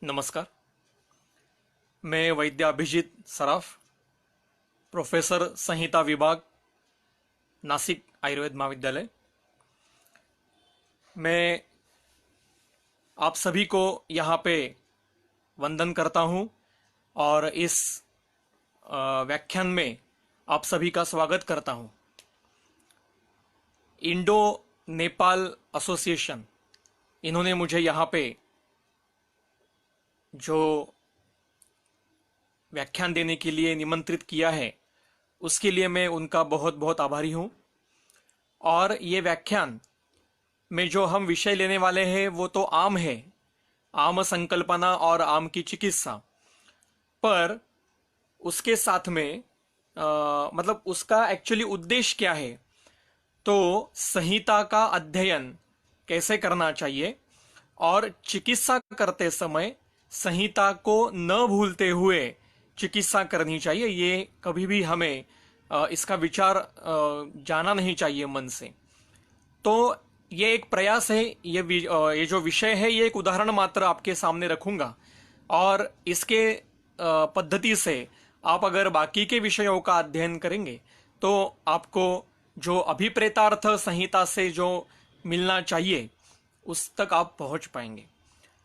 नमस्कार। मैं वैद्य अभिजीत सराफ, प्रोफेसर संहिता विभाग, नासिक आयुर्वेद महाविद्यालय। मैं आप सभी को यहाँ पे वंदन करता हूँ और इस व्याख्यान में आप सभी का स्वागत करता हूँ। इंडो नेपाल एसोसिएशन, इन्होंने मुझे यहाँ पे जो व्याख्यान देने के लिए निमंत्रित किया है उसके लिए मैं उनका बहुत बहुत आभारी हूँ। और ये व्याख्यान में जो हम विषय लेने वाले हैं वो तो आम है, आम संकल्पना और आम की चिकित्सा, पर उसके साथ में मतलब उसका एक्चुअली उद्देश्य क्या है, तो संहिता का अध्ययन कैसे करना चाहिए और चिकित्सा करते समय संहिता को न भूलते हुए चिकित्सा करनी चाहिए। ये कभी भी हमें इसका विचार जाना नहीं चाहिए मन से। तो ये एक प्रयास है, ये जो विषय है ये एक उदाहरण मात्र आपके सामने रखूंगा और इसके पद्धति से आप अगर बाकी के विषयों का अध्ययन करेंगे तो आपको जो अभिप्रेतार्थ संहिता से जो मिलना चाहिए उस तक आप पहुंच पाएंगे।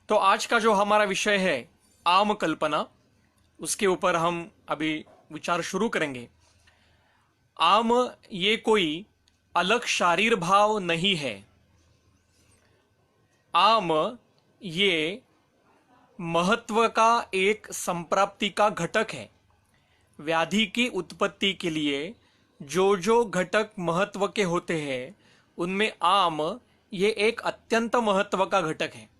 तो आज का जो हमारा विषय है आम कल्पना, उसके ऊपर हम अभी विचार शुरू करेंगे। आम ये कोई अलग शारीर भाव नहीं है। आम ये महत्व का एक संप्राप्ति का घटक है। व्याधि की उत्पत्ति के लिए जो जो घटक महत्व के होते हैं उनमें आम ये एक अत्यंत महत्व का घटक है।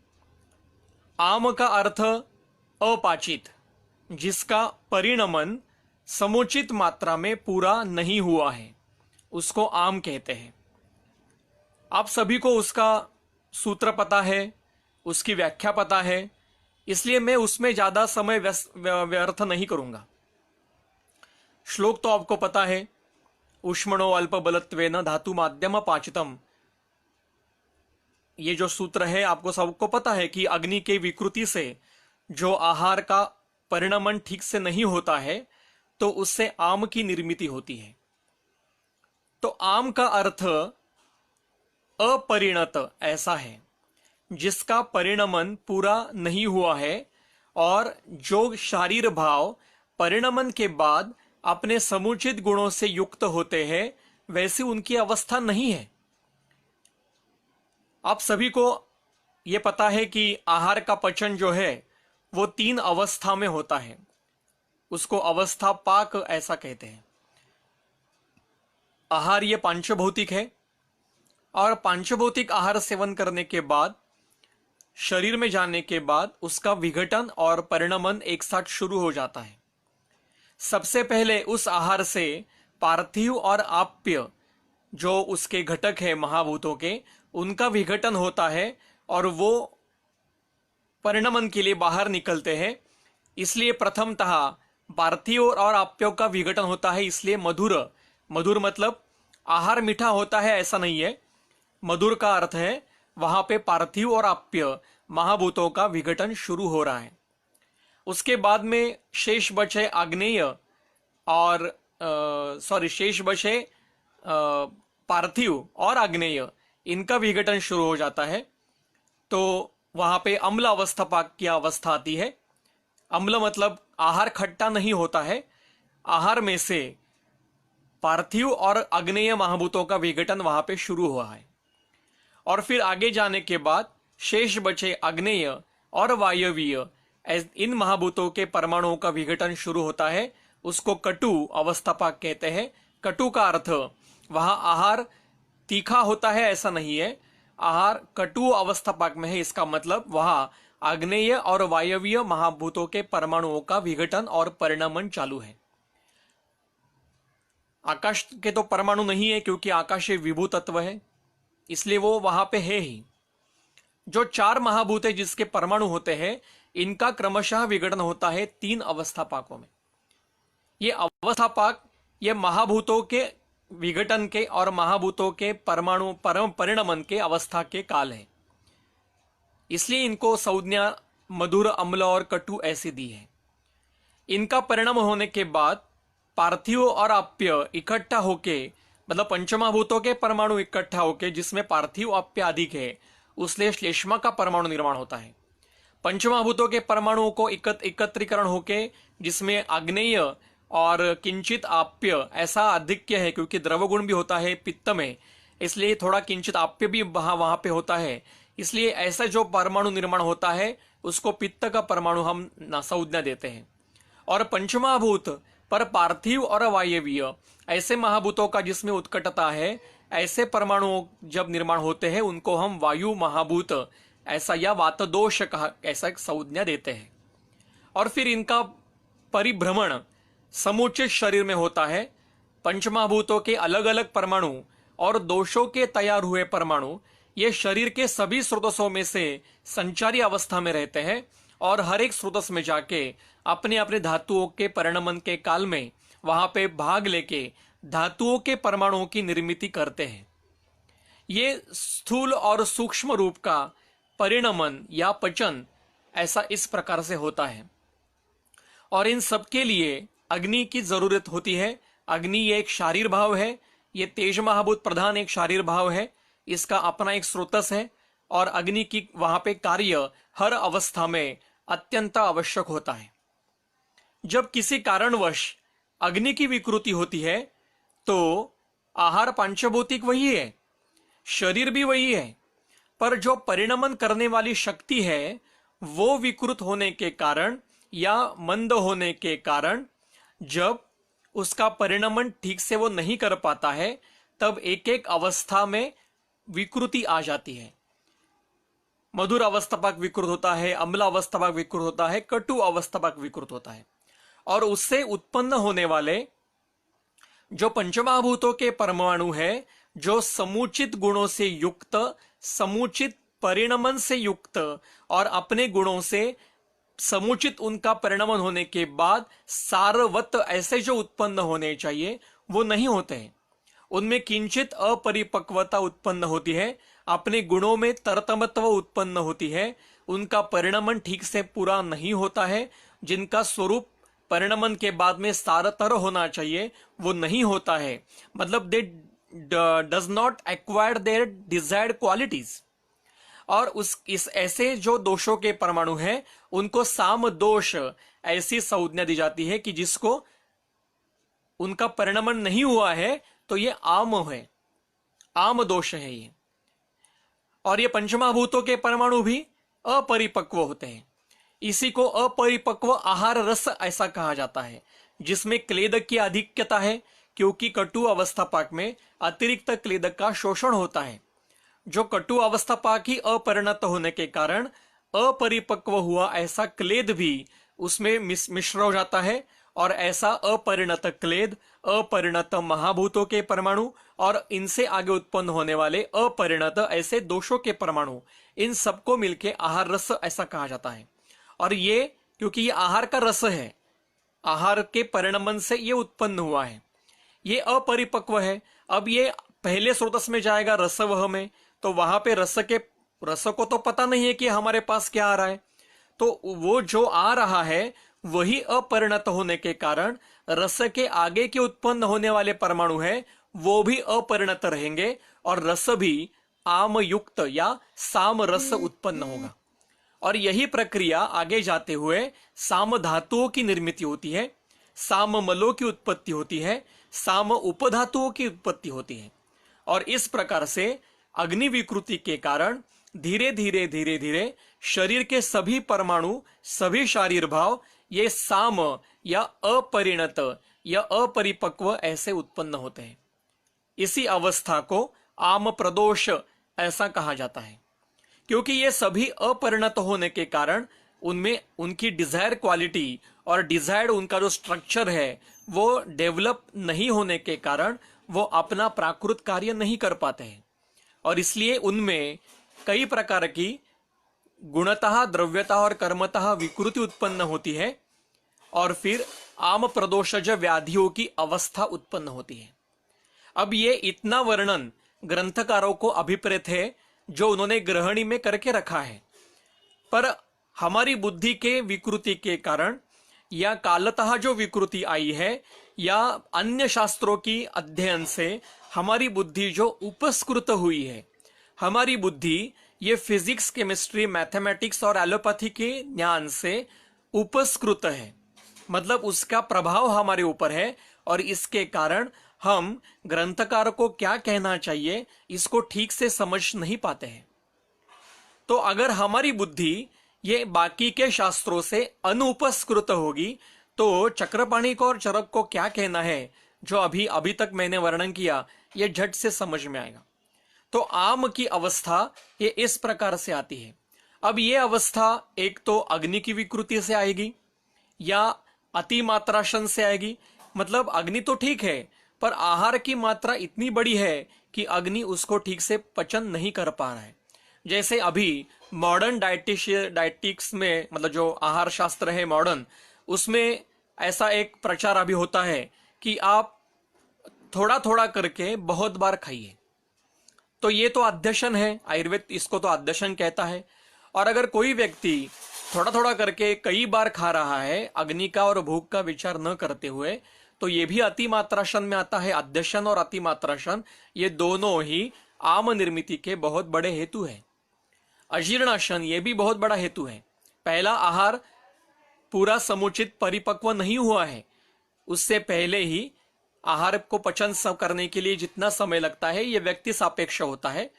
आम का अर्थ अपाचित, जिसका परिणमन समुचित मात्रा में पूरा नहीं हुआ है, उसको आम कहते हैं। आप सभी को उसका सूत्र पता है, उसकी व्याख्या पता है, इसलिए मैं उसमें ज्यादा समय व्यर्थ नहीं करूंगा। श्लोक तो आपको पता है, ऊष्मणो अल्प बलत्वेन धातु माध्यम पाचितम। ये जो सूत्र है आपको सबको पता है कि अग्नि के विकृति से जो आहार का परिणमन ठीक से नहीं होता है तो उससे आम की निर्मिति होती है। तो आम का अर्थ अपरिणत ऐसा है जिसका परिणमन पूरा नहीं हुआ है और जो शारीर भाव परिणमन के बाद अपने समुचित गुणों से युक्त होते हैं वैसी उनकी अवस्था नहीं है। आप सभी को यह पता है कि आहार का पचन जो है वो 3 अवस्था में होता है, उसको अवस्था पाक ऐसा कहते हैं। आहार ये पांचभौतिक है और पांचभौतिक आहार सेवन करने के बाद शरीर में जाने के बाद उसका विघटन और परिणमन एक साथ शुरू हो जाता है। सबसे पहले उस आहार से पार्थिव और आप्य जो उसके घटक है महाभूतों के, उनका विघटन होता है और वो परिणमन के लिए बाहर निकलते हैं। इसलिए प्रथमतः पार्थिव और आप्यों का विघटन होता है। इसलिए मधुर, मधुर मतलब आहार मीठा होता है ऐसा नहीं है, मधुर का अर्थ है वहां पे पार्थिव और आप्य महाभूतों का विघटन शुरू हो रहा है। उसके बाद में शेष बचे आग्नेय और शेष बचे पार्थिव और आग्नेय, इनका विघटन शुरू हो जाता है। तो वहां पे अम्ल अवस्था पाक की अवस्था आती है। अम्ल मतलब आहार खट्टा नहीं होता है, आहार में से पार्थिव और आग्नेय महाभूतों का विघटन वहां पे शुरू हुआ है। और फिर आगे जाने के बाद शेष बचे आग्नेय और वायवीय, इन महाभूतों के परमाणुओं का विघटन शुरू होता है। उसको कटु अवस्था पाक कहते हैं। कटु का अर्थ वहां आहार तीखा होता है ऐसा नहीं है, आहार कटु अवस्था पाक में है। इसका मतलब वहां आग्नेय और वायवीय महाभूतों के परमाणुओं का विघटन और परिणमन चालू है। आकाश के तो परमाणु नहीं है क्योंकि आकाश एक विभू तत्व है, इसलिए वो वहां पे है ही। जो 4 महाभूत है जिसके परमाणु होते हैं, इनका क्रमशः विघटन होता है 3 अवस्था पाकों में। ये अवस्था पाक ये महाभूतों के विघटन के और महाभूतों के परमाणु परिणमन के अवस्था के काल है, इसलिए इनको संज्ञा मधुर, अम्ल और कटु ऐसे दी है। इनका परिणाम होने के बाद पार्थिव और आप्य इकट्ठा होके, मतलब पंचमहाभूतों के परमाणु इकट्ठा होके, जिसमें पार्थिव आप्य अधिक है, उसलिए श्लेष्मा का परमाणु निर्माण होता है। पंचमहाभूतों के परमाणुओं को एकत्रीकरण होके, जिसमें आग्नेय और किंचित आप्य ऐसा आधिक्य है, क्योंकि द्रव गुण भी होता है पित्त में, इसलिए थोड़ा किंचित आप्य भी वहां पे होता है। इसलिए ऐसा जो परमाणु निर्माण होता है उसको पित्त का परमाणु हम संज्ञा देते हैं। और पंचमहाभूत पर पार्थिव और वायवीय ऐसे महाभूतों का जिसमें उत्कटता है, ऐसे परमाणु जब निर्माण होते हैं उनको हम वायु महाभूत ऐसा या वातदोष कहा ऐसा एक संज्ञा देते हैं। और फिर इनका परिभ्रमण समुचित शरीर में होता है। पंचमहाभूतों के अलग अलग परमाणु और दोषों के तैयार हुए परमाणु ये शरीर के सभी स्रोतों में से संचारी अवस्था में रहते हैं और हर एक स्रोत में जाके अपने अपने धातुओं के परिणमन के काल में वहां पे भाग लेके धातुओं के परमाणुओं की निर्मिति करते हैं। ये स्थूल और सूक्ष्म रूप का परिणमन या पचन ऐसा इस प्रकार से होता है। और इन सब के लिए अग्नि की जरूरत होती है। अग्नि ये एक शारीर भाव है, ये तेज महाभूत प्रधान एक शारीर भाव है, इसका अपना एक स्रोतस है और अग्नि की वहां पे कार्य हर अवस्था में अत्यंत आवश्यक होता है। जब किसी कारणवश अग्नि की विकृति होती है तो आहार पांचभौतिक वही है, शरीर भी वही है, पर जो परिणमन करने वाली शक्ति है वो विकृत होने के कारण या मंद होने के कारण जब उसका परिणमन ठीक से वो नहीं कर पाता है तब एक एक अवस्था में विकृति आ जाती है। मधुर अवस्थापक विकृत होता है, अम्ल अवस्थापक विकृत होता है, कटु अवस्थापक विकृत होता है। और उससे उत्पन्न होने वाले जो पंचमहाभूतों के परमाणु है, जो समुचित गुणों से युक्त, समुचित परिणमन से युक्त और अपने गुणों से समुचित उनका परिणमन होने के बाद सारवत ऐसे जो उत्पन्न होने चाहिए वो नहीं होते हैं। उनमें किंचित अपरिपक्वता उत्पन्न होती है, अपने गुणों में तरतमत्व उत्पन्न होती है, उनका परिणमन ठीक से पूरा नहीं होता है, जिनका स्वरूप परिणमन के बाद में सारतर होना चाहिए वो नहीं होता है। मतलब they does not acquire their desired qualities. और इस ऐसे जो दोषों के परमाणु हैं उनको साम दोष ऐसी संज्ञा दी जाती है कि जिसको उनका परिणमन नहीं हुआ है तो ये आम है, आम दोष है ये। और ये पंचमहाभूतों के परमाणु भी अपरिपक्व होते हैं। इसी को अपरिपक्व आहार रस ऐसा कहा जाता है, जिसमें क्लेदक की आधिक्यता है, क्योंकि कटु अवस्थापाक में अतिरिक्त क्लेदक का शोषण होता है। जो कटु अवस्थापाक ही अपरिणत होने के कारण अपरिपक्व हुआ ऐसा क्लेद भी उसमें मिश्र हो जाता है, और ऐसा अपरिणत क्लेद अपरिणत महाभूतों के परमाणु और इनसे आगे उत्पन्न होने वाले अपरिणत ऐसे दोषों के परमाणु, इन सबको मिलके आहार रस ऐसा कहा जाता है। और ये क्योंकि ये आहार का रस है, आहार के परिणमन से ये उत्पन्न हुआ है, ये अपरिपक्व है। अब ये पहले स्रोतस में जाएगा रसवह में, तो वहां पे रस को तो पता नहीं है कि हमारे पास क्या आ रहा है, तो वो जो आ रहा है वही अपरिणत होने के कारण रस के आगे के उत्पन्न होने वाले परमाणु है वो भी अपरिणत रहेंगे और रस भी आम युक्त या साम रस उत्पन्न होगा। और यही प्रक्रिया आगे जाते हुए साम धातुओं की निर्मिति होती है, साम मलों की उत्पत्ति होती है, साम उपधातुओं की उत्पत्ति होती है। और इस प्रकार से अग्नि विकृति के कारण धीरे धीरे धीरे धीरे शरीर के सभी परमाणु, सभी शारीर भाव ये साम या अपरिणत या अपरिपक्व ऐसे उत्पन्न होते हैं। इसी अवस्था को आम प्रदोष ऐसा कहा जाता है, क्योंकि ये सभी अपरिणत होने के कारण उनमें उनकी डिजायर क्वालिटी और डिजायर्ड उनका जो स्ट्रक्चर है वो डेवलप नहीं होने के कारण वो अपना प्राकृत कार्य नहीं कर पाते हैं। और इसलिए उनमें कई प्रकार की गुणतः, द्रव्यतः और कर्मतः विकृति उत्पन्न होती है और फिर आम प्रदोषज व्याधियों की अवस्था उत्पन्न होती है। अब ये इतना वर्णन ग्रंथकारों को अभिप्रेत है जो उन्होंने ग्रहणी में करके रखा है, पर हमारी बुद्धि के विकृति के कारण या कालतः जो विकृति आई है या अन्य शास्त्रों की अध्ययन से हमारी बुद्धि जो उपस्कृत हुई है, हमारी बुद्धि ये फिजिक्स, केमिस्ट्री, मैथमेटिक्स और एलोपैथी के ज्ञान से उपस्कृत है, मतलब उसका प्रभाव हमारे ऊपर है और इसके कारण हम ग्रंथकार को क्या कहना चाहिए इसको ठीक से समझ नहीं पाते हैं। तो अगर हमारी बुद्धि ये बाकी के शास्त्रों से अनुपस्कृत होगी तो चक्रपाणी को और चरक को क्या कहना है जो अभी तक मैंने वर्णन किया ये झट से समझ में आएगा। तो आम की अवस्था ये इस प्रकार से आती है। अब ये अवस्था एक तो अग्नि की विकृति से आएगी या अति मात्राशन से आएगी। मतलब अग्नि तो ठीक है पर आहार की मात्रा इतनी बड़ी है कि अग्नि उसको ठीक से पचन नहीं कर पा रहा है। जैसे अभी मॉडर्न डाइटिक्स में, मतलब जो आहार शास्त्र है मॉडर्न, उसमें ऐसा एक प्रचार अभी होता है कि आप थोड़ा थोड़ा करके बहुत बार खाइए। तो ये तो अध्यशन है, आयुर्वेद इसको तो अध्यशन कहता है। और अगर कोई व्यक्ति थोड़ा थोड़ा करके कई बार खा रहा है अग्नि का और भूख का विचार न करते हुए, तो ये भी अति मात्राशन में आता है। अध्यशन और अति मात्राशन ये दोनों ही आम निर्मिति के बहुत बड़े हेतु है। अजीर्णाशन ये भी बहुत बड़ा हेतु है। पहला आहार पूरा समुचित परिपक्व नहीं हुआ है, उससे पहले ही आहार को पचन करने के लिए जितना समय लगता है ये व्यक्ति सापेक्ष होता है।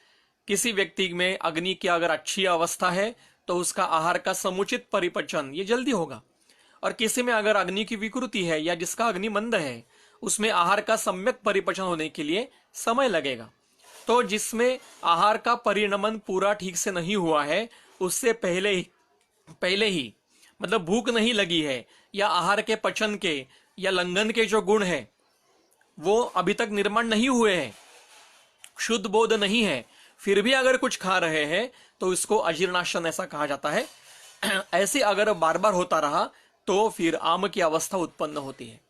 किसी व्यक्ति में अग्नि की अगर अच्छी अवस्था है तो उसका आहार का समुचित परिपचन ये जल्दी होगा, और किसी में अगर अग्नि की विकृति है या जिसका अग्नि मंद है उसमें आहार का सम्यक परिपचन होने के लिए समय लगेगा। तो जिसमें आहार का परिणमन पूरा ठीक से नहीं हुआ है उससे पहले ही मतलब भूख नहीं लगी है या आहार के पचन के या लंघन के जो गुण है वो अभी तक निर्माण नहीं हुए हैं, शुद्ध बोध नहीं है, फिर भी अगर कुछ खा रहे हैं तो इसको अजीर्णाशन ऐसा कहा जाता है। ऐसे अगर बार बार होता रहा तो फिर आम की अवस्था उत्पन्न होती है।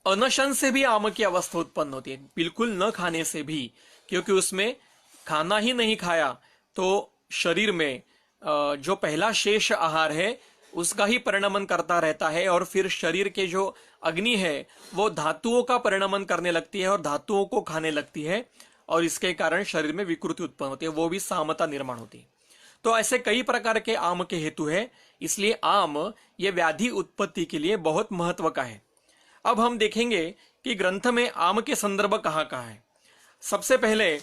अनशन से भी आम की अवस्था उत्पन्न होती है, बिल्कुल न खाने से भी, क्योंकि उसमें खाना ही नहीं खाया तो शरीर में जो पहला शेष आहार है उसका ही परिणमन करता रहता है और फिर शरीर के जो अग्नि है वो धातुओं का परिणमन करने लगती है और धातुओं को खाने लगती है और इसके कारण शरीर में विकृति उत्पन्न होती है, वो भी सामता निर्माण होती है। तो ऐसे कई प्रकार के आम के हेतु है, इसलिए आम ये व्याधि उत्पत्ति के लिए बहुत महत्व का है। अब हम देखेंगे कि ग्रंथ में आम के संदर्भ कहाँ कहाँ है। सबसे पहले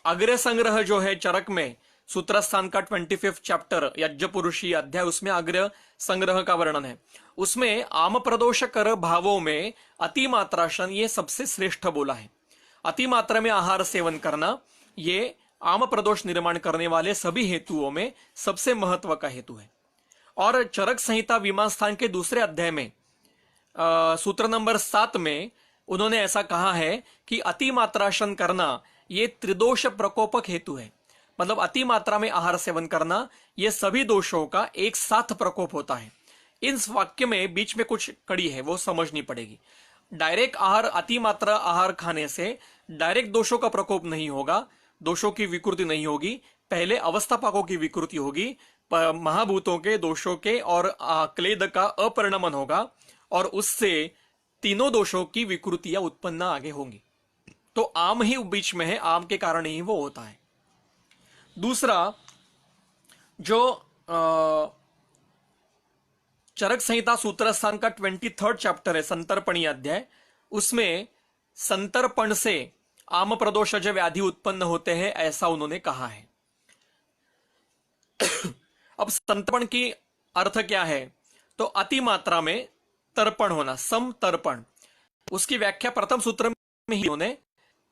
अग्र संग्रह जो है चरक में सूत्रस्थान का 25 चैप्टर यज्ञ पुरुषी अध्याय, उसमें अग्र संग्रह का वर्णन है। उसमें आम प्रदोष कर भावों में अति मात्राशन ये सबसे श्रेष्ठ बोला है। अति मात्रा में आहार सेवन करना ये आम प्रदोष निर्माण करने वाले सभी हेतुओं में सबसे महत्व का हेतु है। और चरक संहिता विमास्थान के दूसरे अध्याय में सूत्र नंबर 7 में उन्होंने ऐसा कहा है कि अति मात्राशन करना ये त्रिदोष प्रकोपक हेतु है। मतलब अति मात्रा में आहार सेवन करना ये सभी दोषों का एक साथ प्रकोप होता है। इस वाक्य में बीच में कुछ कड़ी है वो समझनी पड़ेगी। डायरेक्ट आहार, अति मात्रा आहार खाने से डायरेक्ट दोषों का प्रकोप नहीं होगा, दोषों की विकृति नहीं होगी, पहले अवस्थापाकों की विकृति होगी, महाभूतों के दोषों के और क्लेद का अपरिणमन होगा और उससे तीनों दोषों की विकृतियां उत्पन्न आगे होंगी। तो आम ही बीच में है, आम के कारण ही वो होता है। दूसरा जो चरक संहिता सूत्रस्थान का 23 चैप्टर है संतर्पणी अध्याय, उसमें संतर्पण से आम प्रदोषज व्याधि उत्पन्न होते हैं ऐसा उन्होंने कहा है। अब संतर्पण की अर्थ क्या है, तो अति मात्रा में तर्पण होना, समतर्पण। उसकी व्याख्या प्रथम सूत्र में ही उन्होंने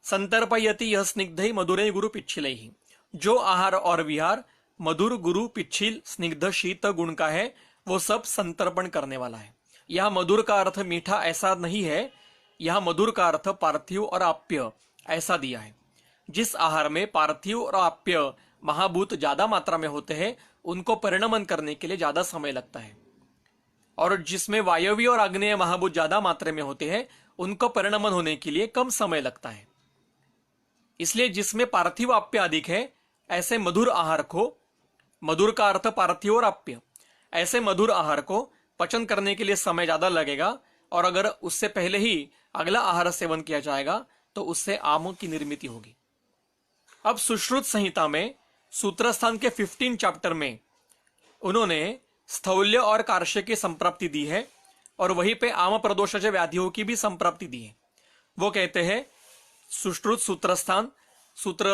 संतर्पयति यह स्निग्धै मधुरै गुरु पिच्छिलैहि, जो आहार और विहार मधुर, गुरु, पिच्छिल, स्निग्ध, शीत गुण का है वो सब संतर्पण करने वाला है। यह मधुर का अर्थ मीठा ऐसा नहीं है, यह मधुर का अर्थ पार्थिव और आप्य ऐसा दिया है। जिस आहार में पार्थिव और आप्य महाभूत ज्यादा मात्रा में होते हैं उनको परिणमन करने के लिए ज्यादा समय लगता है, और जिसमें वायवीय और आग्नेय महाभूत ज्यादा मात्रा में होते हैं उनको परिणमन होने के लिए कम समय लगता है। इसलिए जिसमें पार्थिव आप्य अधिक है ऐसे मधुर आहार को मधुर का अर्थ पार्थिव और आप्य। ऐसे मधुर आहार को पचन करने के लिए समय ज्यादा लगेगा, और अगर उससे पहले ही अगला आहार सेवन किया जाएगा तो उससे आम की निर्मित होगी। अब सुश्रुत संहिता में सूत्रस्थान के 15 चैप्टर में उन्होंने स्थौल्य और कार्श्य की संप्राप्ति दी है, और वहीं पे आम प्रदोषज व्याधियों की भी संप्राप्ति दी है। वो कहते हैं, सुश्रुत सूत्रस्थान, सूत्र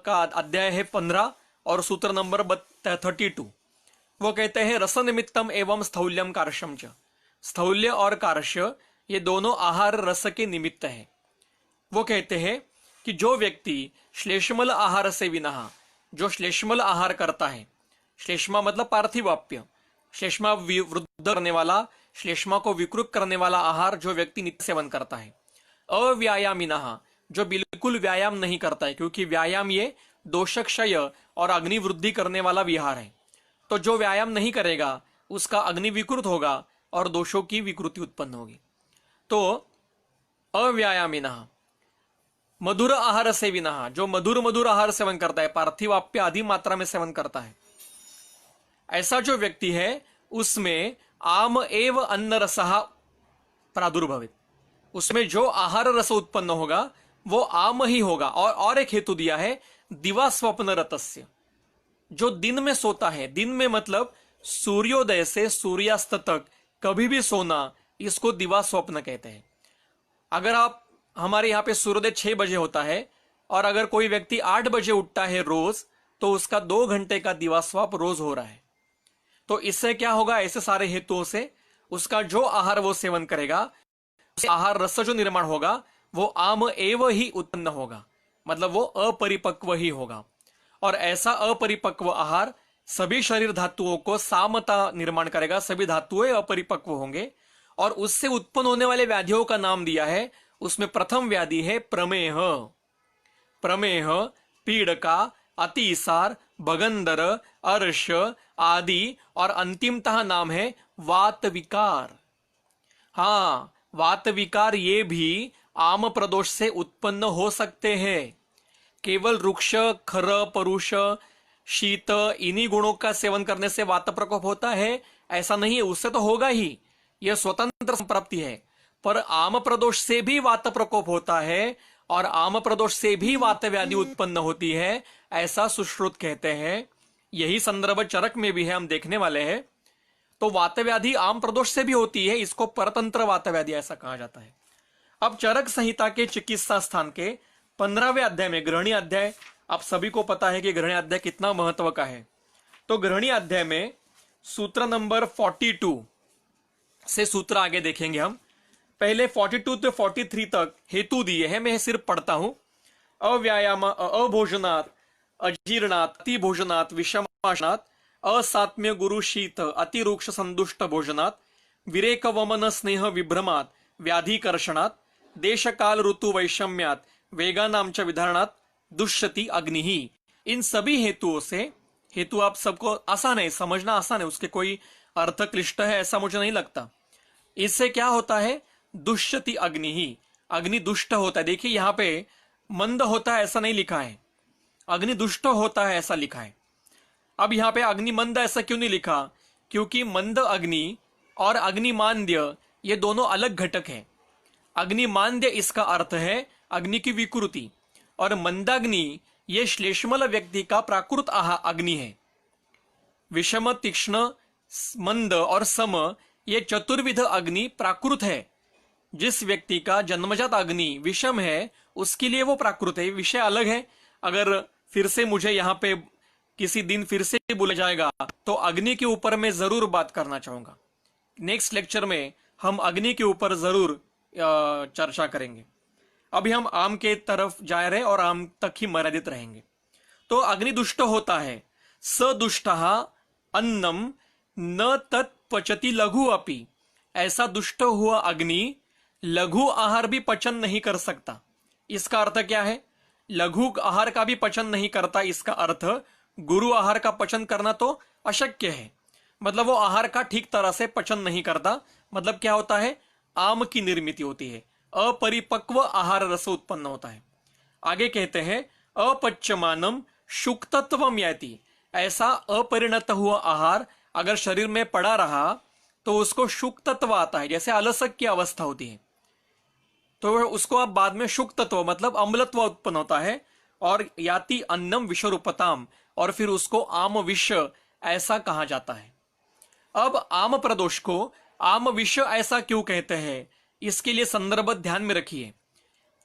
का अध्याय है 15 और सूत्र नंबर 32। वो कहते हैं रस निमित्तम एवं स्थौल्यम कार्श्यम च। स्थौल्य और कार्श्य ये दोनों आहार रस के निमित्त है। वो कहते हैं कि जो व्यक्ति श्लेष्मल आहार से विना, जो श्लेष्मल आहार करता है, श्लेष्मा मतलब पार्थिवाप्य, श्लेष्मा वृद्ध करने वाला, श्लेष्मा को विकृत करने वाला आहार जो व्यक्ति नित्य सेवन करता है। अव्यायामिनः, जो बिल्कुल व्यायाम नहीं करता है, क्योंकि व्यायाम ये दोषक्षय और अग्नि वृद्धि करने वाला विहार है। तो जो व्यायाम नहीं करेगा उसका अग्नि विकृत होगा और दोषों की विकृति उत्पन्न होगी। तो अव्यायामिनः, मधुर आहार सेविनः, जो मधुर आहार सेवन करता है, पार्थिवाप्य आदि मात्रा में सेवन करता है, ऐसा जो व्यक्ति है उसमें आम एव अन्न रसः प्रादुर्भवित, उसमें जो आहार रस उत्पन्न होगा वो आम ही होगा। और एक हेतु दिया है, दिवा स्वप्न रतस्य, जो दिन में सोता है, दिन में मतलब सूर्योदय से सूर्यास्त तक कभी भी सोना, इसको दिवा स्वप्न कहते हैं। अगर आप, हमारे यहाँ पे सूर्योदय 6 बजे होता है, और अगर कोई व्यक्ति 8 बजे उठता है रोज, तो उसका 2 घंटे का दिवा स्वप रोज हो रहा है। तो इससे क्या होगा, ऐसे सारे हेतुओं से उसका जो आहार वो सेवन करेगा, उस आहार रस जो निर्माण होगा वो आम एव ही उत्पन्न होगा, मतलब वो अपरिपक्व ही होगा। और ऐसा अपरिपक्व आहार सभी शरीर धातुओं को सामता निर्माण करेगा, सभी धातुएं अपरिपक्व होंगे, और उससे उत्पन्न होने वाले व्याधियों का नाम दिया है। उसमें प्रथम व्याधि है प्रमेह, प्रमेह, पीड़का, अतिसार, भगंदर, अर्श आदि, और अंतिमतः नाम है वात विकार। हाँ, वात विकार ये भी आम प्रदोष से उत्पन्न हो सकते हैं। केवल रुक्ष, खर, परुष, शीत इन्हीं गुणों का सेवन करने से वात प्रकोप होता है ऐसा नहीं है, उससे तो होगा ही, यह स्वतंत्र संप्राप्ति है। पर आम प्रदोष से भी वात प्रकोप होता है, और आम प्रदोष से भी वात व्याधि उत्पन्न होती है, ऐसा सुश्रुत कहते हैं। यही संदर्भ चरक में भी है, हम देखने वाले हैं। तो वात व्याधि आम प्रदोष से भी होती है, इसको परतंत्र वात व्याधि ऐसा कहा जाता है। अब चरक संहिता के चिकित्सा स्थान के 15वें अध्याय में, गृहणी अध्याय, आप सभी को पता है कि गृहणी अध्याय कितना महत्व का है। तो गृहणी अध्याय में सूत्र नंबर 42 से सूत्र आगे देखेंगे हम। पहले 42 से 43 तक हेतु दिए हैं, मैं सिर्फ पढ़ता हूं। अव्यायाम, अभोजनात्, अजीर्णात्, अति भोजनात्, विषमाशनात्, असात्म्य गुरु शीत, अतिरुक्ष संदुष्ट भोजनात्, विरेक वमन स्नेह विभ्रमात्, व्याधिकर्षणात्, देश काल ऋतु वैषम्यात्, वेगानाम च विधारणात्, दुष्यति अग्नि। इन सभी हेतुओं से, हेतु आप सबको आसान है, समझना आसान है, उसके कोई अर्थ क्लिष्ट है ऐसा मुझे नहीं लगता। इससे क्या होता है, दुष्यति अग्नि ही, अग्नि दुष्ट होता है। देखिए यहाँ पे मंद होता है ऐसा नहीं लिखा है, अग्नि दुष्ट होता है ऐसा लिखा है। अब यहाँ पे अग्नि मंद ऐसा क्यों नहीं लिखा, क्योंकि मंद अग्नि और अग्निमांद्य ये दोनों अलग घटक हैं। अग्निमांद्य इसका अर्थ है अग्नि की विकृति, और मंदाग्नि ये श्लेष्मल व्यक्ति का प्राकृत अग्नि है। विषम, तीक्ष्ण, मंद और सम ये चतुर्विध अग्नि प्राकृत है। जिस व्यक्ति का जन्मजात अग्नि विषम है उसके लिए वो प्राकृत है, विषय अलग है। अगर फिर से मुझे यहाँ पे किसी दिन फिर से बोला जाएगा तो अग्नि के ऊपर मैं जरूर बात करना चाहूंगा। नेक्स्ट लेक्चर में हम अग्नि के ऊपर जरूर चर्चा करेंगे। अभी हम आम के तरफ जा रहे और आम तक ही मर्यादित रहेंगे। तो अग्नि दुष्ट होता है, स दुष्टः अन्नम न तत्पचति लघु अपि, ऐसा दुष्ट हुआ अग्नि लघु आहार भी पचन नहीं कर सकता। इसका अर्थ क्या है, लघु आहार का भी पचन नहीं करता, इसका अर्थ गुरु आहार का पचन करना तो अशक्य है। मतलब वो आहार का ठीक तरह से पचन नहीं करता। मतलब क्या होता है, आम की निर्मित होती है, अपरिपक्व आहार रस उत्पन्न होता है। आगे कहते हैं अपच्यमानम शुक्तत्वम याति, ऐसा अपरिणत हुआ आहार अगर शरीर में पड़ा रहा तो उसको शुक तत्व आता है, जैसे अलसक की अवस्था होती है तो उसको अब बाद में शुक तत्व मतलब अम्लत्व उत्पन्न होता है और याति अन्नम विषरूपताम, और फिर उसको आम विष ऐसा कहा जाता है। अब आम प्रदोष को आम विष ऐसा क्यों कहते हैं, इसके लिए संदर्भ ध्यान में रखिए।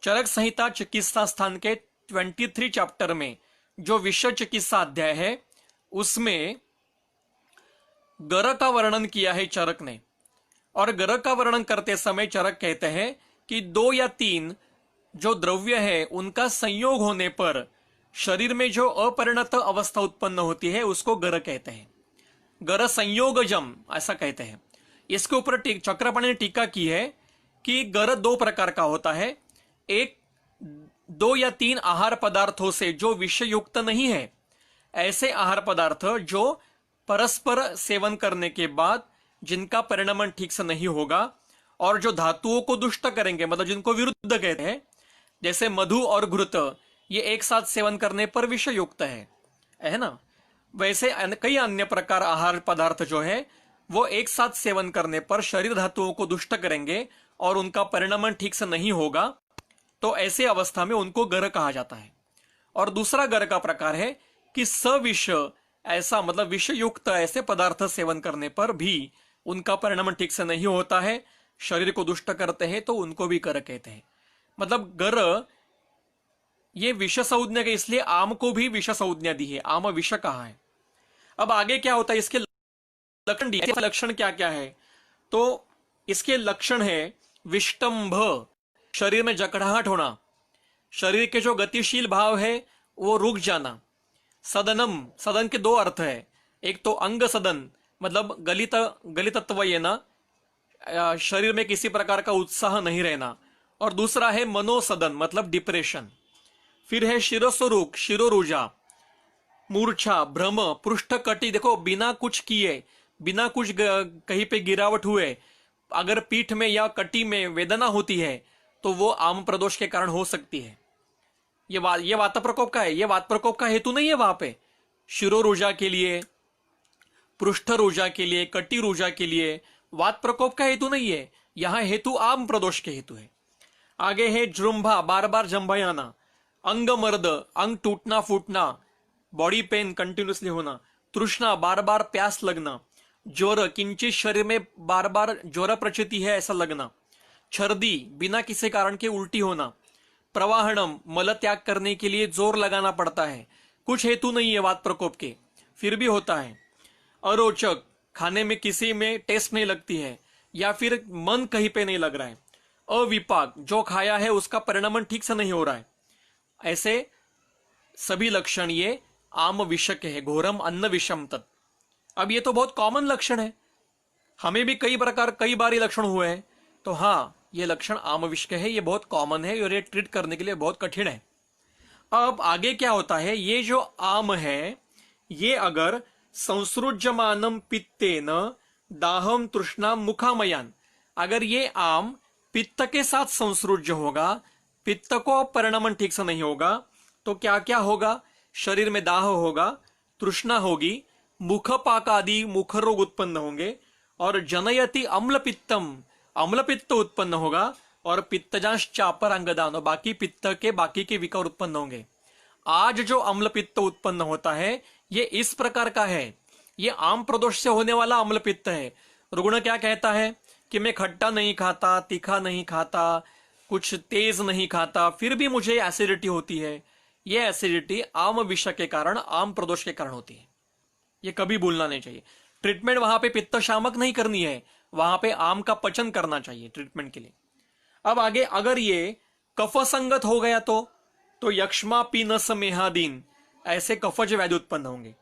चरक संहिता चिकित्सा स्थान के 23 चैप्टर में जो विषय चिकित्सा अध्याय है उसमें गर का वर्णन किया है चरक ने, और गर का वर्णन करते समय चरक कहते हैं कि 2 या 3 जो द्रव्य है उनका संयोग होने पर शरीर में जो अपरिणत अवस्था उत्पन्न होती है उसको गर कहते हैं। गर संयोगजम ऐसा कहते हैं। इसके ऊपर चक्रपाणि ने टीका की है कि गर 2 प्रकार का होता है। एक 2 या 3 आहार पदार्थों से जो विषयुक्त नहीं है, ऐसे आहार पदार्थ जो परस्पर सेवन करने के बाद जिनका परिणमन ठीक से नहीं होगा और जो धातुओं को दुष्ट करेंगे, मतलब जिनको विरुद्ध कहते हैं, जैसे मधु और घृत, ये एक साथ सेवन करने पर विषयुक्त है ना। वैसे कई अन्य प्रकार आहार पदार्थ जो है वो एक साथ सेवन करने पर शरीर धातुओं को दुष्ट करेंगे और उनका परिणमन ठीक से नहीं होगा, तो ऐसे अवस्था में उनको गर कहा जाता है। और दूसरा गर का प्रकार है कि सविष ऐसा मतलब विषयुक्त ऐसे पदार्थ सेवन करने पर भी उनका परिणमन ठीक से नहीं होता है, शरीर को दुष्ट करते हैं, तो उनको भी गर कहते हैं। मतलब गर ये विष संज्ञा के, इसलिए आम को भी विष संज्ञा दी है, आम विष कहा है। अब आगे क्या होता है, इसके लक्षण दिए। लक्षण क्या क्या है, तो इसके लक्षण है विष्टंभ, शरीर में जकड़ाहट होना, शरीर के जो गतिशील भाव है वो रुक जाना। सदनम, सदन के 2 अर्थ है, एक तो अंग सदन मतलब गलितत्व ये ना, शरीर में किसी प्रकार का उत्साह नहीं रहना, और दूसरा है मनोसदन मतलब डिप्रेशन। फिर है शिरोस्वरूप, शिरोरुजा, मूर्छा, भ्रम, पृष्ठ कटी, देखो बिना कुछ किए, बिना कुछ कहीं पे गिरावट हुए अगर पीठ में या कटी में वेदना होती है तो वो आम प्रदोष के कारण हो सकती है। ये वात प्रकोप का है, ये वात प्रकोप का हेतु नहीं है वहां पे। शिरोरुजा के लिए, पृष्ठ रुजा के लिए, कटी रुजा के लिए वात प्रकोप का हेतु नहीं है, यहां हेतु आम प्रदोष के हेतु है। आगे है जृंभा, बार बार जंभयाना, अंग मर्द, अंग टूटना फूटना, बॉडी पेन कंटिन्यूसली होना, तृष्णा, बार बार प्यास लगना, ज्वर, किंचित शरीर में बार बार ज्वर प्रचिति है ऐसा लगना, छर्दी, बिना किसी कारण के उल्टी होना, प्रवाहनम, मल त्याग करने के लिए जोर लगाना पड़ता है, कुछ हेतु नहीं है वात प्रकोप के फिर भी होता है, अरोचक, खाने में किसी में टेस्ट नहीं लगती है या फिर मन कहीं पे नहीं लग रहा है, अविपाक, जो खाया है उसका परिणमन ठीक से नहीं हो रहा है, ऐसे सभी लक्षण ये आम विष के है, घोरम अन्न विषम तत्। अब ये तो बहुत कॉमन लक्षण है, हमें भी कई बार ये लक्षण हुए हैं, तो हाँ ये लक्षण आम विष के है, ये बहुत कॉमन है और ये ट्रीट करने के लिए बहुत कठिन है। अब आगे क्या होता है, ये जो आम है ये अगर संसृज्यमानम पित्तेन दाहम तृष्णा मुखामयान, अगर ये आम पित्त के साथ संसृज्य होगा, पित्त को परिणमन ठीक से नहीं होगा, तो क्या क्या होगा, शरीर में दाह होगा, तृष्णा होगी, मुखपाक आदि मुख रोग उत्पन्न होंगे, और जनयति अम्लपित्तम, अम्लपित्त उत्पन्न होगा, और पित्तजांश चापर अंगदान, बाकी पित्त के बाकी के विकार उत्पन्न होंगे। आज जो अम्लपित्त उत्पन्न होता है ये इस प्रकार का है, ये आम प्रदोष से होने वाला अम्लपित्त है। रुग्ण क्या कहता है कि मैं खट्टा नहीं खाता, तीखा नहीं खाता, कुछ तेज नहीं खाता, फिर भी मुझे एसिडिटी होती है। ये एसिडिटी आम विष के कारण, आम प्रदोष के कारण होती है, ये कभी भूलना नहीं चाहिए। ट्रीटमेंट वहां पे पित्त शामक नहीं करनी है, वहां पे आम का पचन करना चाहिए ट्रीटमेंट के लिए। अब आगे अगर ये कफ संगत हो गया तो यक्ष्मा पीनस मेहादीन ऐसे कफज व्याधि उत्पन्न होंगे।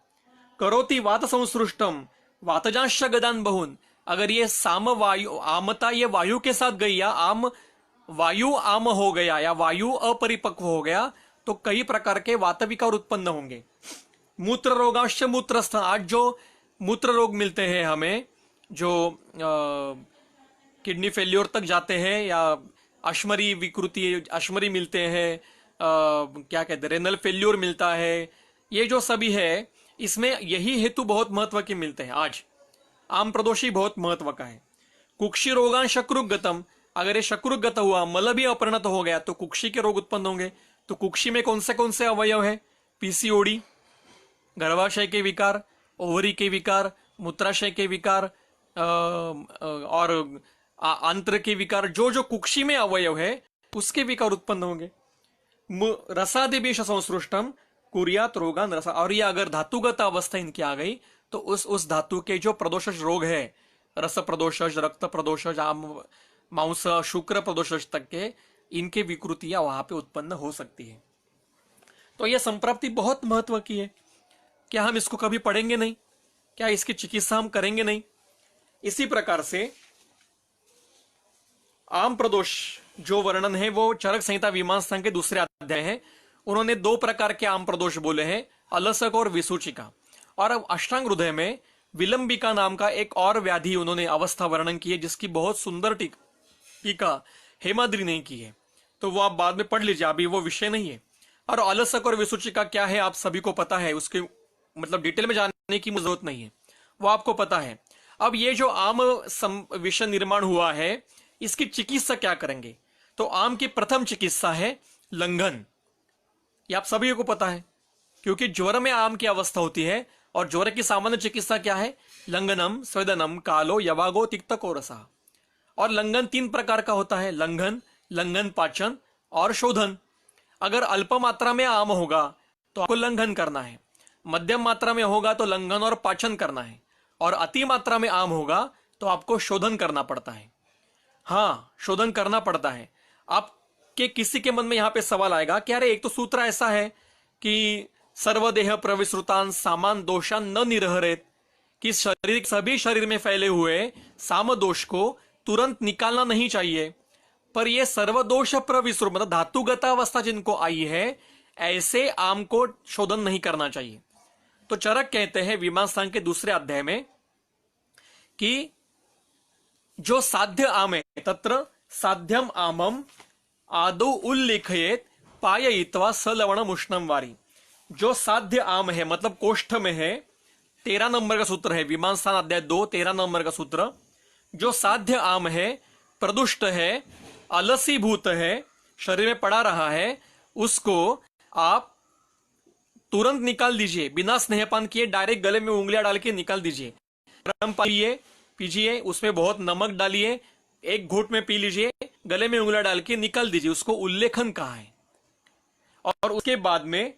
करोति वात संसृष्टम वातजांश गदान बहुन, अगर ये साम वायु आमता ये वायु के साथ गई या वायु आम हो गया या वायु अपरिपक्व हो गया तो कई प्रकार के वात विकार उत्पन्न होंगे। मूत्र रोगाश्च मूत्रस्थ, आज जो मूत्र रोग मिलते हैं हमें, जो किडनी फेल्योर तक जाते हैं या अश्मरी विकृति, अश्मरी मिलते हैं, क्या कहते हैं रेनल फेल्योर मिलता है, ये जो सभी है इसमें यही हेतु बहुत महत्व के मिलते हैं। आज आम प्रदोषी बहुत महत्व का है। कुक्षी रोगान शक्रुगतम, अगर ये शक्रुगत हुआ, मल भी अपरिणत हो गया तो कुक्षी के रोग उत्पन्न होंगे। तो कुक्षी में कौन से अवयव है? पीसीओडी, गर्भाशय के विकार, ओवरी के विकार, मूत्राशय के विकार और आंत्र के विकार, जो जो कुक्षी में अवयव है उसके विकार उत्पन्न होंगे। रसादिवेश संसृष्टम कुरियात रोगान रसा, और ये अगर धातुगत अवस्था इनकी आ गई तो उस धातु के जो प्रदोषज रोग है, रस प्रदोषज, रक्त प्रदोषज, मांस शुक्र प्रदोषज तक के, इनके विकृतियां वहां पे उत्पन्न हो सकती है। तो यह संप्राप्ति बहुत महत्व की है। क्या हम इसको कभी पढ़ेंगे नहीं? क्या इसकी चिकित्सा हम करेंगे नहीं? इसी प्रकार से आम प्रदोष जो वर्णन है वो चरक संहिता मीमांसा के दूसरे अध्याय है। उन्होंने 2 प्रकार के आम प्रदोष बोले हैं, अलसक और विसूचिका। और अब अष्टांग हृदय में विलंबिका नाम का एक और व्याधि उन्होंने अवस्था वर्णन की है, जिसकी बहुत सुंदर टीका हेमाद्री ने की है। तो वो आप बाद में पढ़ लीजिए, अभी वो विषय नहीं है। और अलसक और विसूचिका क्या है आप सभी को पता है, उसके मतलब डिटेल में जानने की जरूरत नहीं है, वो आपको पता है। अब ये जो आम विषय निर्माण हुआ है, इसकी चिकित्सा क्या करेंगे? तो आम की प्रथम चिकित्सा है लंघन। ये आप सभी को पता है, क्योंकि ज्वर में आम की अवस्था होती है। और ज्वर की सामान्य चिकित्सा क्या है? लंघनम, स्वेदनम, कालो, यवागो, तिक्तको रसा। और लंघन 3 प्रकार का होता है, लंघन, लंघन पाचन और शोधन। अगर अल्प मात्रा में आम होगा तो आपको लंघन करना है, मध्यम मात्रा में होगा तो लंघन और पाचन करना है, और अति मात्रा में आम होगा तो आपको शोधन करना पड़ता है। हाँ, शोधन करना पड़ता है। आपके किसी के मन में यहां पे सवाल आएगा कि अरे एक तो सूत्र ऐसा है कि सर्वदेह प्रविश्रुतान सामान दोषान न निरहरेत, कि सभी शरीर में फैले हुए साम दोष को तुरंत निकालना नहीं चाहिए। पर यह सर्वदोष प्रविश्रुत मतलब धातुगत अवस्था जिनको आई है, ऐसे आम को शोधन नहीं करना चाहिए। तो चरक कहते हैं मीमांसा के दूसरे अध्याय में कि जो साध्य आम है, तत्र साध्यम आमम आदौ उल्लेखयेत पाययित्वा सलवणम उष्णम वारी। जो साध्य आम है, मतलब कोष्ठ में है, 13 नंबर का सूत्र है, मीमांसा अध्याय 2 13 नंबर का सूत्र। जो साध्य आम है, प्रदुष्ट है, अलसीभूत है, शरीर में पड़ा रहा है, उसको आप तुरंत निकाल दीजिए, बिना स्नेहपान किए डायरेक्ट गले में उंगलियां डाल के निकाल दीजिए। गर्म पानी पीजिए, उसमें बहुत नमक डालिए, 1 घूंट में पी लीजिए, गले में उंगलियां डाल के निकाल दीजिए, उसको उल्लेखन कहा है। और उसके बाद में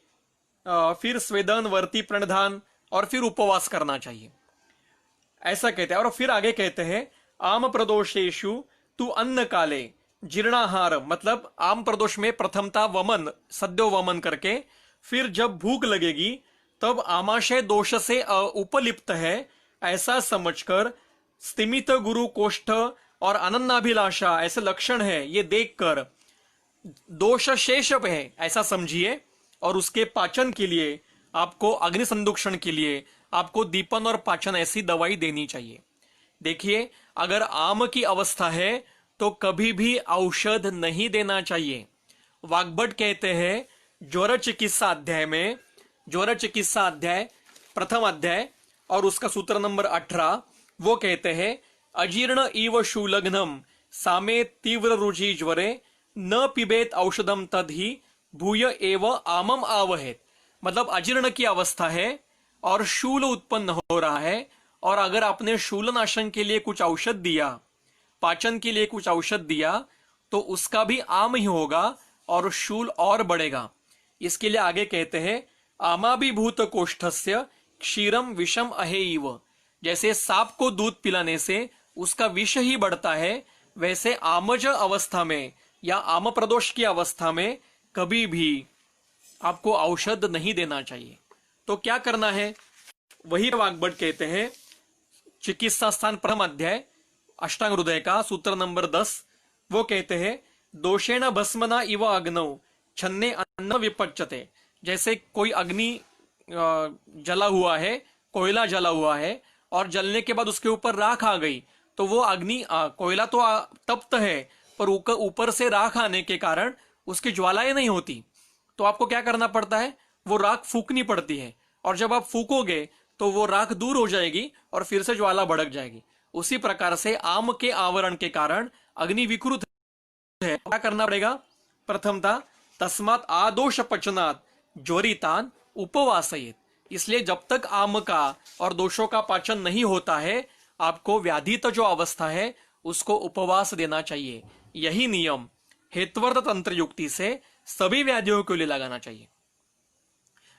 फिर स्वेदन, वर्ती, प्रणधान और फिर उपवास करना चाहिए, ऐसा कहते हैं। और फिर आगे कहते हैं आम प्रदोषेषु तू अन्न काले जीर्णाहार, मतलब आम प्रदोष में प्रथमता वमन, सद्यो वमन करके, फिर जब भूख लगेगी तब आमाशय दोष से उपलिप्त है ऐसा समझकर, स्तिमित गुरु कोष्ठ और अनन्नाभिलाषा ऐसे लक्षण है ये देखकर दोष शेष है ऐसा समझिए, और उसके पाचन के लिए आपको अग्नि संदूषण के लिए आपको दीपन और पाचन ऐसी दवाई देनी चाहिए। देखिए, अगर आम की अवस्था है तो कभी भी औषध नहीं देना चाहिए। वाग्भट कहते हैं ज्वर चिकित्सा अध्याय में, ज्वर चिकित्सा अध्याय प्रथम अध्याय और उसका सूत्र नंबर 18, वो कहते हैं अजीर्ण इव शूलग्नम सामे तीव्र रुचि ज्वरे न पिबेत औषधम तदहि भूय एव आमम आवहेत। मतलब अजीर्ण की अवस्था है और शूल उत्पन्न हो रहा है, और अगर आपने शूलनाशन के लिए कुछ औषध दिया, पाचन के लिए कुछ औषध दिया, तो उसका भी आम ही होगा और शूल और बढ़ेगा। इसके लिए आगे कहते हैं आमाभिभूत कोष्ठस्य क्षीरम विषम अहेइव। जैसे सांप को दूध पिलाने से उसका विष ही बढ़ता है, वैसे आमज अवस्था में या आम प्रदोष की अवस्था में कभी भी आपको औषध नहीं देना चाहिए। तो क्या करना है, वही वाग्भट कहते हैं चिकित्सा स्थान प्रथम अध्याय अष्टांग हृदय का सूत्र नंबर 10, वो कहते हैं दोषेण भस्मना इव अग्नौ छन्ने अन्न विपच्यते। जैसे कोई अग्नि जला हुआ है, कोयला जला हुआ है, और जलने के बाद उसके ऊपर राख आ गई, तो वो अग्नि कोयला तो तप्त है, पर ऊपर से राख आने के कारण उसकी ज्वालाएं नहीं होती, तो आपको क्या करना पड़ता है, वो राख फूकनी पड़ती है। और जब आप फूकोगे तो वो राख दूर हो जाएगी और फिर से ज्वाला भड़क जाएगी। उसी प्रकार से आम के आवरण के कारण अग्नि विकृत है। क्या करना पड़ेगा? प्रथमता तस्मात् आदोष पचनात् ज्वरितान उपवासयेत। इसलिए जब तक आम का और दोषों का पाचन नहीं होता है, आपको व्याधित जो अवस्था है उसको उपवास देना चाहिए। यही नियम हेत्वर्त तंत्र युक्ति से सभी व्याधियों के लिए लगाना चाहिए।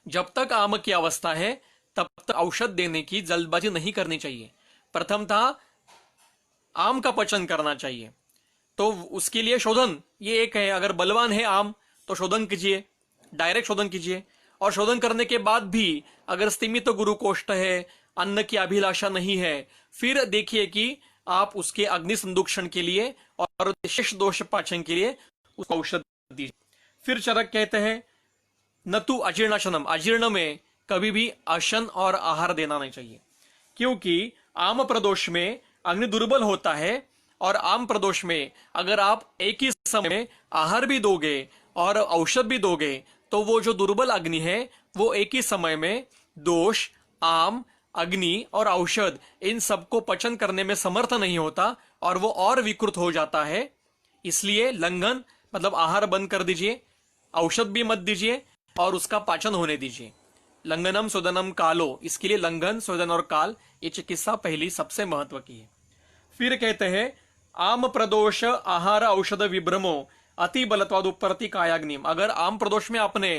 जब तक आम की अवस्था है तब तक औषध देने की जल्दबाजी नहीं करनी चाहिए। प्रथमतः आम का पचन करना चाहिए, तो उसके लिए शोधन ये एक है। अगर बलवान है आम तो शोधन कीजिए, डायरेक्ट शोधन कीजिए। और शोधन करने के बाद भी अगर स्तिमित गुरु कोष्ठ है, अन्न की अभिलाषा नहीं है, फिर देखिए कि आप उसके अग्नि संदूषण के लिए और शेष दोष पाचन के लिए उसको औषध दीजिए। फिर चरक कहते हैं न तु अजीर्णाशनम, अजीर्ण में कभी भी अशन और आहार देना नहीं चाहिए, क्योंकि आम प्रदोष में अग्नि दुर्बल होता है। और आम प्रदोष में अगर आप एक ही समय में आहार भी दोगे और औषध भी दोगे तो वो जो दुर्बल अग्नि है वो एक ही समय में दोष, आम, अग्नि और औषध इन सबको पचन करने में समर्थ नहीं होता और वो और विकृत हो जाता है। इसलिए लंघन मतलब आहार बंद कर दीजिए, औषध भी मत दीजिए और उसका पाचन होने दीजिए। लंघनम शोधनम कालो, इसके लिए लंघन, शोधन और काल ये चिकित्सा पहली सबसे महत्व की है। फिर कहते हैं आम प्रदोष आहार औषध विभ्रमो अति बलत्वाद उपरति कायाग्निम। अगर आम प्रदोष में आपने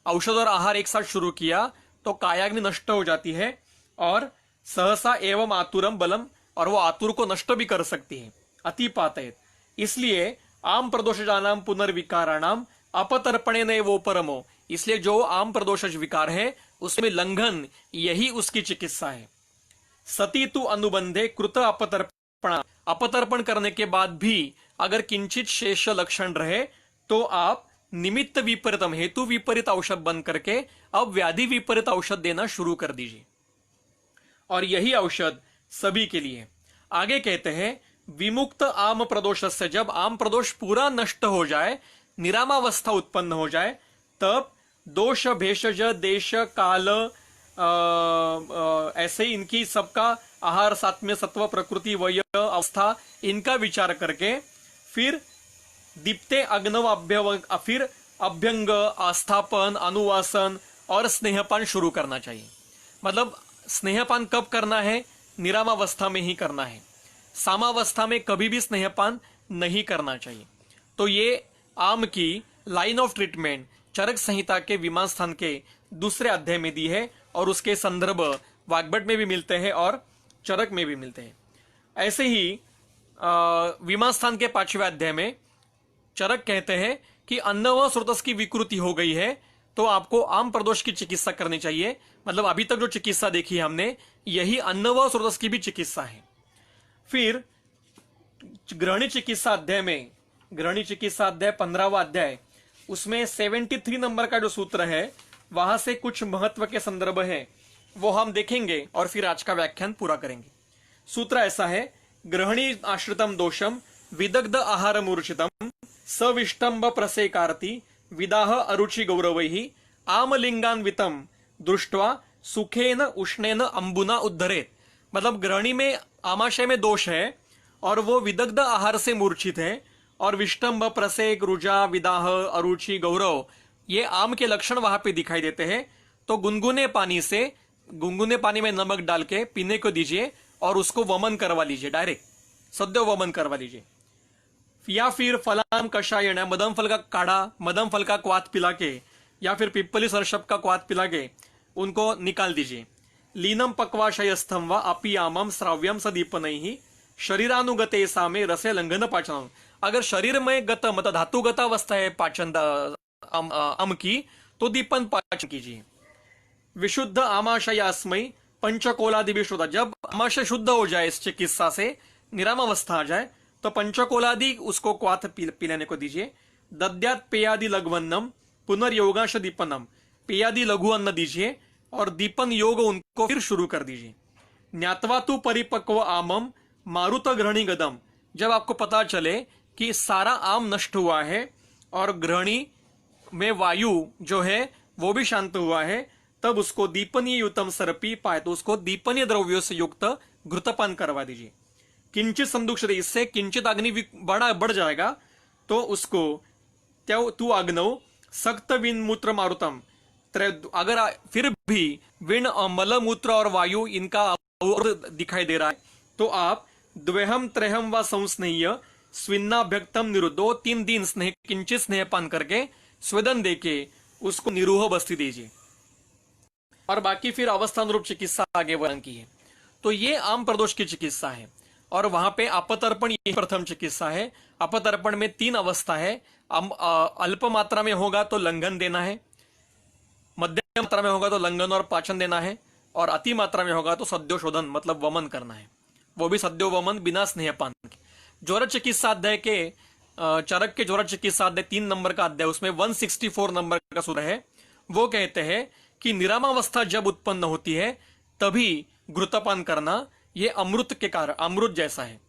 औषध और आहार एक साथ शुरू किया तो कायाग्नि नष्ट हो जाती है और सहसा एवं आतुरम बलम, और वो आतुर को नष्ट भी कर सकती है। अति पातयत, इसलिए आम प्रदोष जानाम पुनर्विकाराणाम अपतर्पणे न वो परमो। इसलिए जो आम प्रदोष विकार है उसमें लंघन यही उसकी चिकित्सा है। सती तु अनुबंधे कृत अपतर्पण, अपतर्पण करने के बाद भी अगर किंचित शेष लक्षण रहे तो आप निमित्त विपरीतम, हेतु विपरीत औषध बंद करके अब व्याधि विपरीत औषध देना शुरू कर दीजिए। और यही औषध सभी के लिए। आगे कहते हैं विमुक्त आम प्रदोष से, जब आम प्रदोष पूरा नष्ट हो जाए, निरामावस्था उत्पन्न हो जाए, तब दोष भेषज देश काल ऐसे इनकी सबका आहार, सात्म्य, सत्व, प्रकृति, वय, अवस्था, इनका विचार करके फिर दीप्ते अग्नव फिर अभ्यंग, आस्थापन, अनुवासन और स्नेहपान शुरू करना चाहिए। मतलब स्नेहपान कब करना है? निरामावस्था में ही करना है। सामावस्था में कभी भी स्नेहपान नहीं करना चाहिए। तो ये आम की लाइन ऑफ ट्रीटमेंट चरक संहिता के विमान स्थान के दूसरे अध्याय में दी है और उसके संदर्भ वाग्भट में भी मिलते हैं और चरक में भी मिलते हैं। ऐसे ही विमान स्थान के 5वें अध्याय में चरक कहते हैं कि अन्न व स्रोतस की विकृति हो गई है तो आपको आम प्रदोष की चिकित्सा करनी चाहिए। मतलब अभी तक जो चिकित्सा देखी हमने, यही अन्न व स्रोतस की भी चिकित्सा है। फिर ग्रहणी चिकित्सा अध्याय में, ग्रहणी चिकित्सा अध्याय 15वां अध्याय, उसमें 73 नंबर का जो सूत्र है वहां से कुछ महत्व के संदर्भ है वो हम देखेंगे और फिर आज का व्याख्यान पूरा करेंगे। सूत्र ऐसा है ग्रहणी आश्रितम दोषम विदग्ध आहार मूर्छितम सविष्टंब प्रसेकारति विदाह अरुचि गौरवैहि आमलिंगान्वितम दृष्ट्वा सुखेन उष्णेन अंबुना उद्धरेत। मतलब ग्रहणी में आमाशय में दोष है और वो विदग्ध आहार से मूर्छित है और विष्टंब, प्रसेक, रुजा, विदाह, अरुचि, गौरव ये आम के लक्षण वहां पे दिखाई देते हैं। तो गुनगुने पानी में नमक डाल के पीने को दीजिए और उसको वमन करवा लीजिए, डायरेक्ट सद्य वमन करवा लीजिए। या फिर फलाम कषायण, मदम फल का काढ़ा, मदम फल का क्वाथ पिला के या फिर पिप्पली सरशप का क्वाथ पिला के उनको निकाल दीजिए। लीनम पक्वाशयस्थम व अपियामम श्राव्यम सदीपनैहि शरीरानुगते सामे रसे लंघन पाचन। अगर शरीर में गत मतलब धातुगत अवस्था है पाचन आम की तो दीपन पाचन कीजिए। विशुद्ध आमाशयास्मय पंचकोलादि भी शुद्ध, जब आमाशय शुद्ध हो जाए इस चिकित्सा से, निरामावस्था आ जाए तो पंचकोलादि उसको क्वाथ पिलाने को दीजिए। दद्यात पेयादि लघुवन्नम पुनर्योगाश दीपनम, पेयादि लघु अन्न दीजिए और दीपन योग उनको फिर शुरू कर दीजिए। ज्ञात्वा तु परिपक्व आमम मारुत ग्रहणी गदम, जब आपको पता चले कि सारा आम नष्ट हुआ है और ग्रहणी में वायु जो है वो भी शांत हुआ है, तब उसको दीपनीय युतम सर्पी पाए, तो उसको दीपनीय द्रव्यों से युक्त घृतपान करवा दीजिए। किंचित संदुक्षते, इससे किंचित अग्नि बढ़ जाएगा, तो उसको तू अग्नौ सक्त विन मूत्र मारुतम, अगर फिर भी विन मल मूत्र और वायु इनका और दिखाई दे रहा है, तो आप द्वेहम त्रेहम व संस्नेह्य स्विन्नाभ्यक्तम निरु, 2-3 दिन स्नेह किंचित स्नेहपान करके स्वेदन देके उसको निरूह बस्ती दीजिए। और बाकी फिर अवस्थानुरूप चिकित्सा आगे वर्णन की है। तो ये आम प्रदोष की चिकित्सा है। और वहां पे अपतर्पण ये प्रथम चिकित्सा है। अपतर्पण में 3 अवस्था है। अल्प मात्रा में होगा तो लंघन देना है, मध्यम मात्रा में होगा तो लंघन और पाचन देना है, और अति मात्रा में होगा तो सद्योशोधन मतलब वमन करना है, वो भी सद्यो वमन बिना स्नेहपान के। ज्वर चिकित्सा अध्याय के चरक के ज्वर चिकित्सा अध्याय 3 नंबर का अध्याय, उसमें 164 नंबर का सूत्र है। वो कहते हैं कि निरामावस्था जब उत्पन्न होती है तभी घृतपान करना ये अमृत के कारण अमृत जैसा है।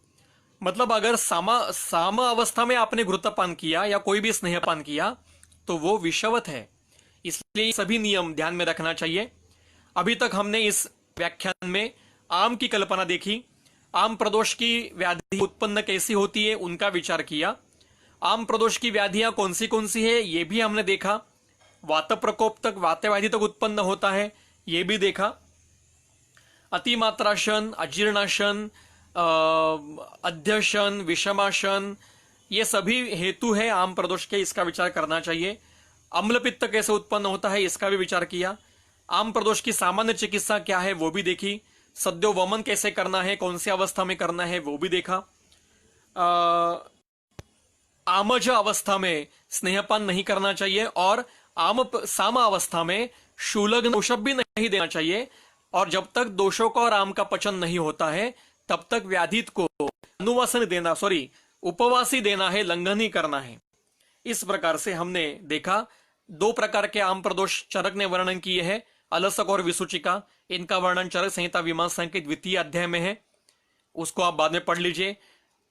मतलब अगर साम अवस्था में आपने घृतपान किया या कोई भी स्नेहपान किया तो वो विषवत है। इसलिए सभी नियम ध्यान में रखना चाहिए। अभी तक हमने इस व्याख्यान में आम की कल्पना देखी, आम प्रदोष की व्याधि उत्पन्न कैसी होती है उनका विचार किया, आम प्रदोष की व्याधियां कौन सी है ये भी हमने देखा, वात प्रकोप तक वातव्याधि तक उत्पन्न होता है ये भी देखा, अतिमात्राशन, अजीर्णाशन, अध्यशन, विषमाशन, ये सभी हेतु है आम प्रदोष के, इसका विचार करना चाहिए। अम्ल पित्त कैसे उत्पन्न होता है इसका भी विचार किया। आम प्रदोष की सामान्य चिकित्सा क्या है वो भी देखी। सद्यो वमन कैसे करना है, कौन सी अवस्था में करना है वो भी देखा। आमज अवस्था में स्नेहपान नहीं करना चाहिए और सामा अवस्था में शूलग्न औषध भी नहीं देना चाहिए, और जब तक दोषों का और आम का पचन नहीं होता है तब तक व्याधित को अनुवासन देना उपवासी देना है, लंघन ही करना है। इस प्रकार से हमने देखा 2 प्रकार के आम प्रदोष चरक ने वर्णन किए हैं, अलसक और विसूचिका। इनका वर्णन चरक संहिता मीमांसा के 2य अध्याय में है, उसको आप बाद में पढ़ लीजिए।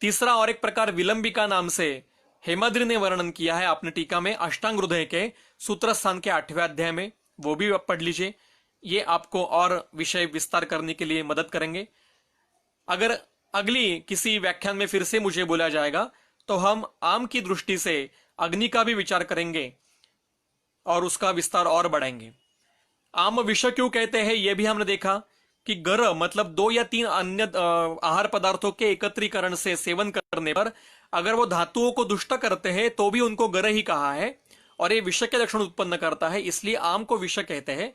तीसरा और एक प्रकार विलंबिका नाम से हेमाद्रि ने वर्णन किया है आपने टीका में अष्टांग हृदय के सूत्र स्थान के 8वें अध्याय में, वो भी आप पढ़ लीजिए। ये आपको और विषय विस्तार करने के लिए मदद करेंगे। अगर अगली किसी व्याख्यान में फिर से मुझे बोला जाएगा तो हम आम की दृष्टि से अग्नि का भी विचार करेंगे और उसका विस्तार और बढ़ाएंगे। आम विष क्यों कहते हैं यह भी हमने देखा कि गर मतलब 2 या 3 अन्य आहार पदार्थों के एकत्रीकरण से सेवन करने पर अगर वो धातुओं को दुष्ट करते हैं तो भी उनको गर ही कहा है, और ये विष के लक्षण उत्पन्न करता है, इसलिए आम को विष कहते हैं।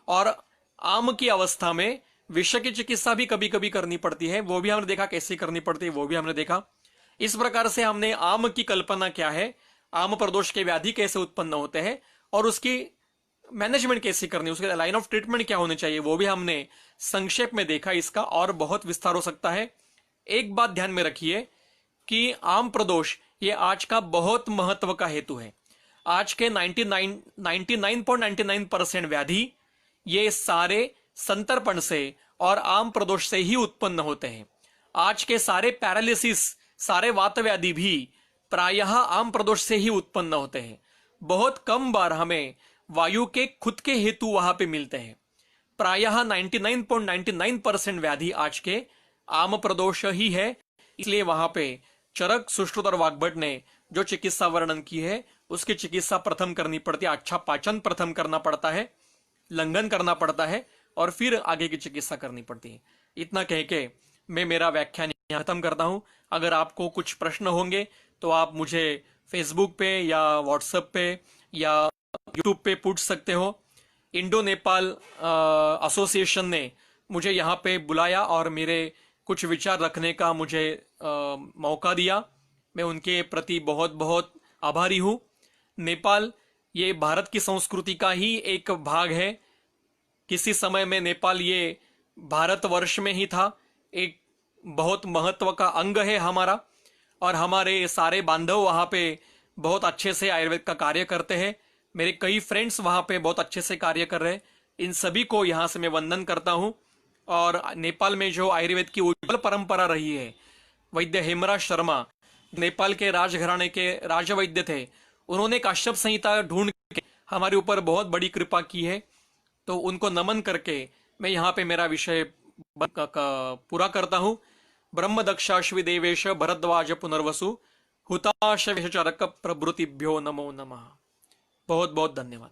और आम की अवस्था में विष की चिकित्सा भी कभी कभी करनी पड़ती है, वो भी हमने देखा कैसे करनी पड़ती है, वो भी हमने देखा। इस प्रकार से हमने आम की कल्पना क्या है, आम प्रदोष के व्याधि कैसे उत्पन्न होते हैं और उसकी मैनेजमेंट कैसे करनी, उसके लाइन ऑफ ट्रीटमेंट क्या होने चाहिए, वो भी हमने संक्षेप में देखा। इसका और बहुत विस्तार हो सकता है। एक बात ध्यान में रखिए कि आम प्रदोष ये आज का बहुत महत्व का हेतु है। आज के 99.99% व्याधि ये सारे संतर्पण से और आम प्रदोष से ही उत्पन्न होते हैं। आज के सारे पैरालिसिस, सारे वात व्याधि भी प्रायः आम प्रदोष से ही उत्पन्न होते हैं। बहुत कम बार हमें वायु के खुद के हेतु वहां पे मिलते हैं। प्रायः 99.99% व्याधि आज के आम प्रदोष ही है। इसलिए वहां पे चरक, सुश्रुत और वाग्भट ने जो चिकित्सा वर्णन की है उसकी चिकित्सा प्रथम करनी पड़ती है। अच्छा पाचन प्रथम करना पड़ता है, लंघन करना पड़ता है और फिर आगे की चिकित्सा करनी पड़ती है। इतना कह के मैं मेरा व्याख्यान यहाँ खत्म करता हूँ। अगर आपको कुछ प्रश्न होंगे तो आप मुझे फेसबुक पे या व्हाट्सएप पे या यूट्यूब पे पूछ सकते हो। इंडो नेपाल एसोसिएशन ने मुझे यहाँ पे बुलाया और मेरे कुछ विचार रखने का मुझे मौका दिया। मैं उनके प्रति बहुत बहुत आभारी हूँ। नेपाल ये भारत की संस्कृति का ही एक भाग है। किसी समय में नेपाल ये भारतवर्ष में ही था, एक बहुत महत्व का अंग है हमारा, और हमारे सारे बांधव वहाँ पे बहुत अच्छे से आयुर्वेद का कार्य करते हैं। मेरे कई फ्रेंड्स वहाँ पे बहुत अच्छे से कार्य कर रहे हैं। इन सभी को यहाँ से मैं वंदन करता हूँ। और नेपाल में जो आयुर्वेद की उज्जवल परंपरा रही है, वैद्य हेमराज शर्मा नेपाल के राजघराने के राजवैद्य थे, उन्होंने काश्यप संहिता ढूंढ के हमारे ऊपर बहुत बड़ी कृपा की है। तो उनको नमन करके मैं यहाँ पे मेरा विषय पूरा करता हूँ। ब्रह्मदक्षाश्वि देवेश भरद्वाज पुनर्वसु हुताश विषचरक प्रभृतिभ्यो नमो नमः। बहुत बहुत धन्यवाद।